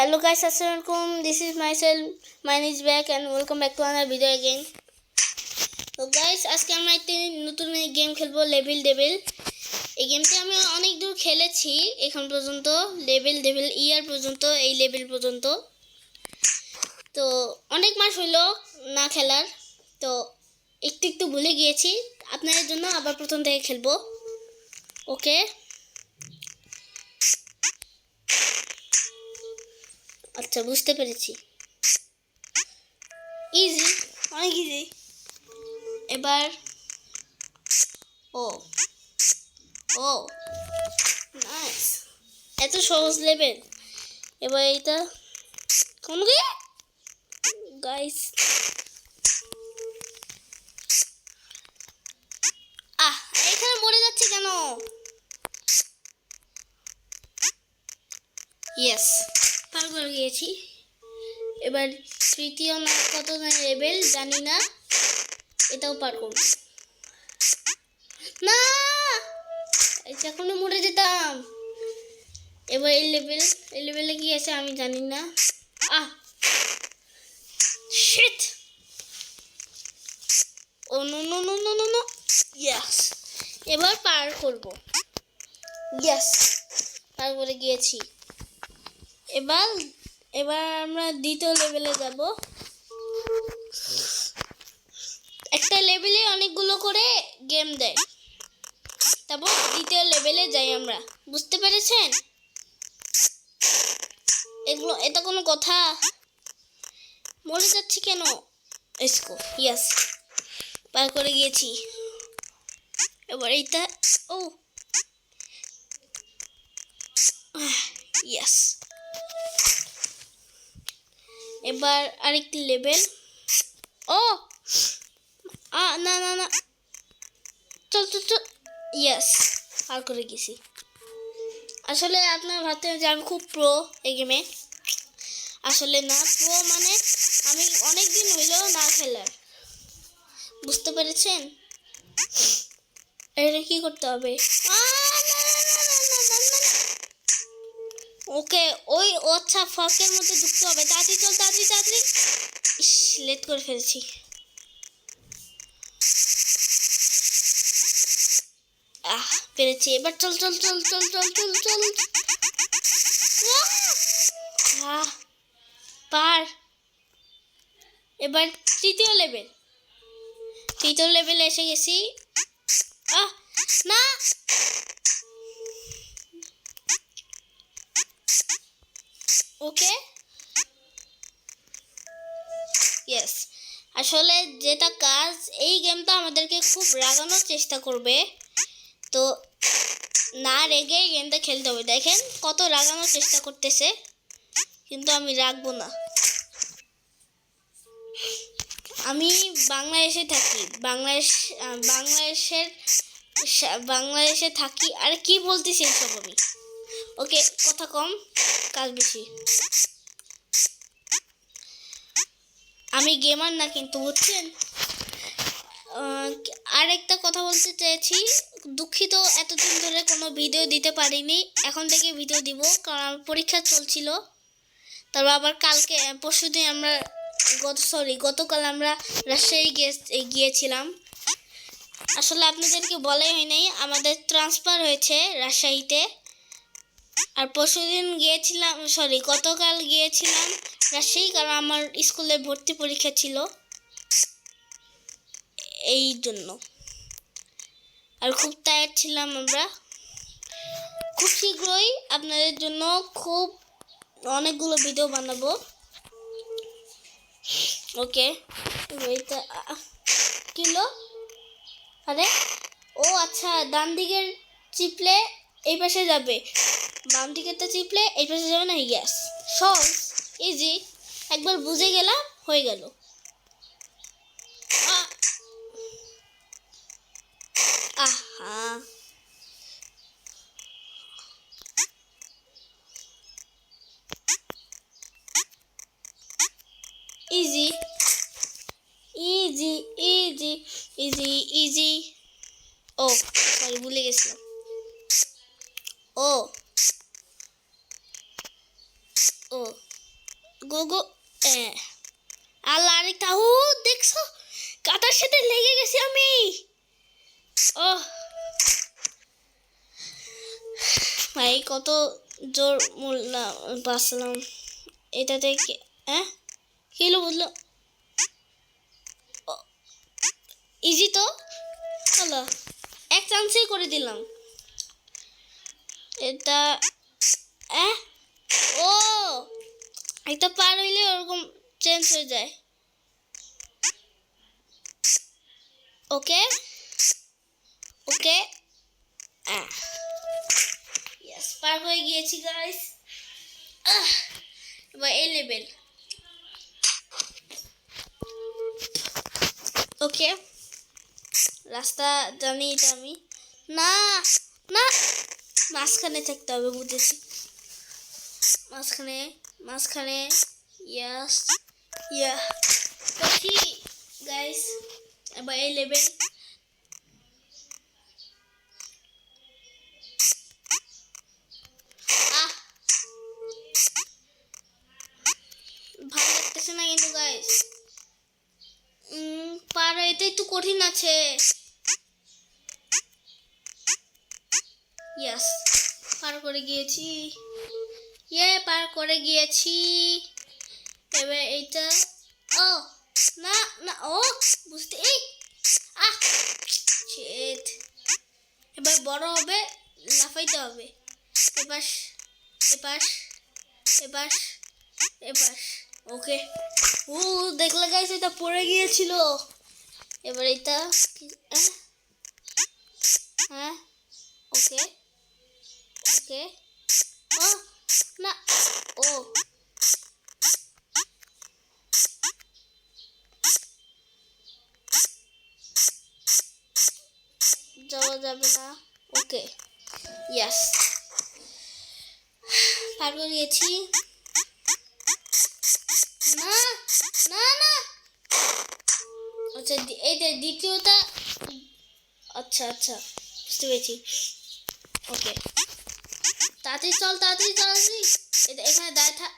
Hello guys, assalamualaikum. This is myself. My name is back and welcome back to another video again. তো guys, আজকে আমরা একটা নতুন game খেলবো, level devil. এই গেমটা আমি অনেক দূর খেলেছি এখন পর্যন্ত, লেভেল ডেভিল ইয়ার পর্যন্ত, এই লেভেল পর্যন্ত। তো অনেক মাস হইলো না খেলার, তো একটু একটু ভুলে গিয়েছি। আপনাদের জন্য আবার প্রথম থেকে খেলবো। ওকে, আচ্ছা বুঝতে পেরেছি। ইজি, অনেক ইজি। এবার ও ও নাইস, এত সহজ লেভেল। এবার এটা কোন গাইস, এখানে মরে যাচ্ছে কেন? ইয়েস, পার করে গিয়েছি। এবার তৃতীয় না কত লেভেল জানি না, এটাও পার করব না, এখনই মরে যেতাম। এবার এই লেভেলে কি আছে আমি জানি না। Shit, oh no no no no no no. Yes, এবার পার করব। ইয়েস, পার করে গিয়েছি। এবার আমরা দ্বিতীয় লেভেলে যাব। একটা লেভেলে অনেকগুলো করে গেম দেয়, তারপর দ্বিতীয় লেভেলে যাই আমরা। বুঝতে পেরেছেন? এটা কোনো কথা? মরে যাচ্ছি কেন? এসকো, ইয়েস, পার করে গিয়েছি। এবার এইটা, ও ইয়েস। এবার আরেকটি লেভেল। ও না না না, চল চল চল। ইয়েস, পার করে গেছি। আসলে আপনারা ভাবতেন যে আমি খুব প্রো এই গেমে। আসলে না, প্রো মানে আমি অনেক দিন হইল না খেলার। বুঝতে পেরেছেন? এটা কি করতে হবে? ওকে, ওই আচ্ছা, ফকের মধ্যে ঢুকতে হবে। তাড়াতাড়ি চল, তাড়াতাড়ি তাড়াতাড়ি। ইস, লেট করে ফেলছি। পেরেছি। এবার চল চল চল চল চল চল চল। পার। এবার তৃতীয় লেভেলে এসে গেছি। না, ওকে, ইয়েস। আসলে যেটা কাজ, এই গেমটা আমাদেরকে খুব রাগানোর চেষ্টা করবে, তো না রেগে গেমটা খেলতে হবে। দেখেন কত রাগানোর চেষ্টা করতেছে, কিন্তু আমি রাখবো না। আমি বাংলাদেশে থাকি, বাংলাদেশে থাকি। আর কি বলতেছি সব আমি। ওকে, কথা কম কাজ বেশি। আমি গেমার না কিন্তু, বুঝছেন? আর একটা কথা বলতে চেয়েছি, দুঃখিত এতদিন ধরে কোনো ভিডিও দিতে পারিনি। এখন থেকে ভিডিও দিব, কারণ আমার পরীক্ষা চলছিল। তারপর আবার পরশুদিন আমরা গতকাল আমরা রাজশাহী গিয়েছিলাম। আসলে আপনাদেরকে বলাই হয় নাই, আমাদের ট্রান্সফার হয়েছে রাজশাহীতে। আর গতকাল গিয়েছিলাম রাজশাহী, কারণ আমার স্কুলে ভর্তি পরীক্ষা ছিল, এই জন্য। আর খুব টায়ার্ড ছিলাম আমরা। খুব শীঘ্রই আপনাদের জন্য অনেকগুলো ভিডিও বানাবো। ওকে, এইটা কিলো। আরে ও আচ্ছা, ডান দিকের চিপলে এই পাশে যাবে, বাম দিকেরটা চিপলে এই পাশে যাবে না। ইয়েস, সহজ, ইজি। একবার বুঝে গেলাম, হয়ে গেল। Easy easy easy easy easy. Oh sorry, ভুলে গেছিলাম। ও ও গো গো আল্লাহ আরেকটা ও দেখছো কাটার সাথে লেগে গেছি আমি ও ভাই কত জোর মরলাম বাঁচলাম এটাতে কি কি হলো বুঝলো ইজি তো হলো এক চান্সেই করে দিলাম এটা ও একটা পার হইলে ওরকম চেঞ্জ হয়ে যায় ওকে ওকে ইয়েস পার হয়ে গিয়েছি গাইস এবার এই লেভেল ওকে রাস্তা জানি এটা আমি না না মাঝখানে থাকতে হবে বুঝেছি মাঝখানে ইয়াস ইয়া ওকে গাইস এবার এই লেভেল ভালো লাগতেছে না কিন্তু গাইস পার এটা একটু কঠিন আছে ইয়াস পার করে গিয়েছি পার করে গিয়েছি এবার এইটা ও না না ও বুঝতে শিট এবার বড় হবে লাফাইতে হবে এপাশ এপাশ এপাশ এপাশ ওকে ও দেখলে গাইস এটা পড়ে গিয়েছিল এবার এটা হ্যাঁ ওকে ওকে ও না ও যাওয়া যাবে না ওকে ইয়াস পার করে গেছি না না না আচ্ছা এইটা দ্বিতীয়টা আচ্ছা আচ্ছা বুঝতে পেরেছি ওকে তাড়াতাড়ি চল এটা এখানে দাঁড়িয়ে থাক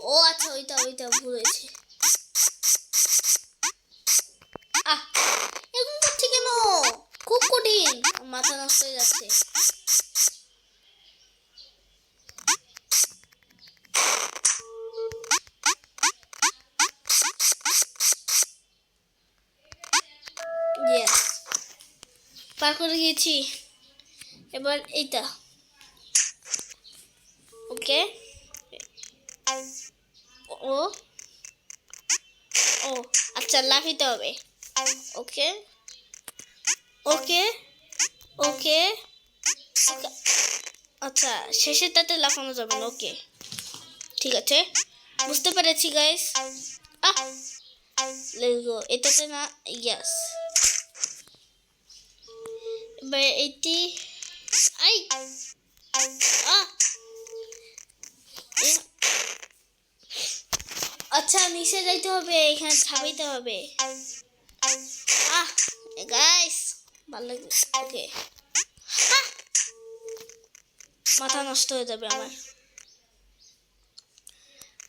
ও আচ্ছা ওইটা ভুল হয়েছে এরকম করছি কেন খুব কঠিন মাথা নষ্ট হয়ে যাচ্ছে পার করে গিয়েছি এবার এইটা ওকে ও ও আচ্ছা লাফাইতে হবে ওকে ওকে ওকে আচ্ছা শেষেরটাতে লাফানো যাবে না ওকে ঠিক আছে বুঝতে পেরেছি গাইস লেটস গো এটাতে না ইয়াস এবার এইটি আচ্ছা নিচে যাইতে হবে এখানে ঝাঁপাইতে হবে গাইস ভালো লাগে ওকে মাথা নষ্ট হয়ে যাবে আমার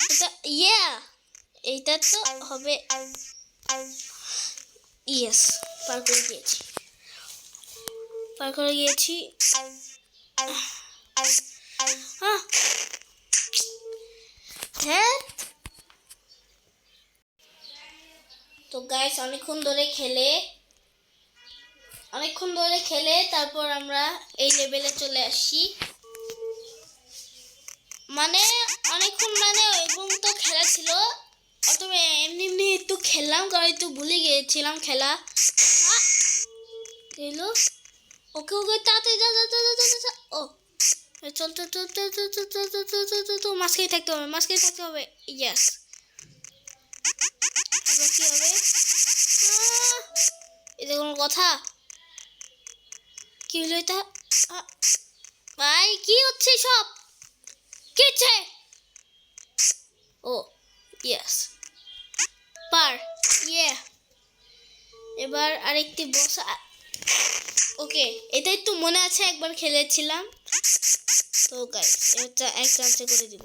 এটা এইটা তো হবে ইয়েস পার করে গিয়েছি হ্যাঁ তো গাইস অনেকক্ষণ ধরে খেলে তারপর আমরা এই লেভেলে চলে আসি মানে অনেকক্ষণ মানে এবং তো খেলা ছিল অথবা এমনি একটু খেললাম কারণ একটু ভুলে গিয়েছিলাম খেলা এলো ওকে তাড়াতাড়ি যা ও চল মাঝখানে থাকতে হবে ইয়াস এবার কি হবে এটা কোনো কথা কি হলো এটা ভাই কি হচ্ছে সব কি হচ্ছে ও ইয়েস পার এবার আরেকটি বস ওকে এটা একটু মনে আছে একবার খেলেছিলাম তো গাইস এটা এক চান্সে করে দিব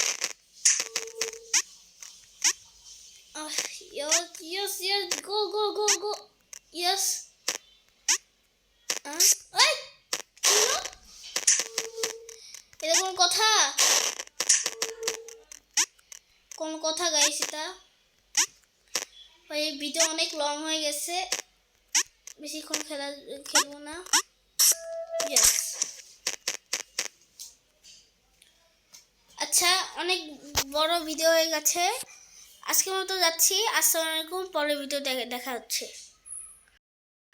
Yes, go. Yes. এই কি হলো? এটা কোন কথা গাইস? এটা ভাই ভিডিও অনেক লং হয়ে গেছে, বেশিক্ষণ খেলবো না। ইয়েস, আচ্ছা, অনেক বড় ভিডিও হয়ে গেছে, আজকের মতো যাচ্ছি। আসসালামু আলাইকুম, পরের ভিডিও দেখা হচ্ছে।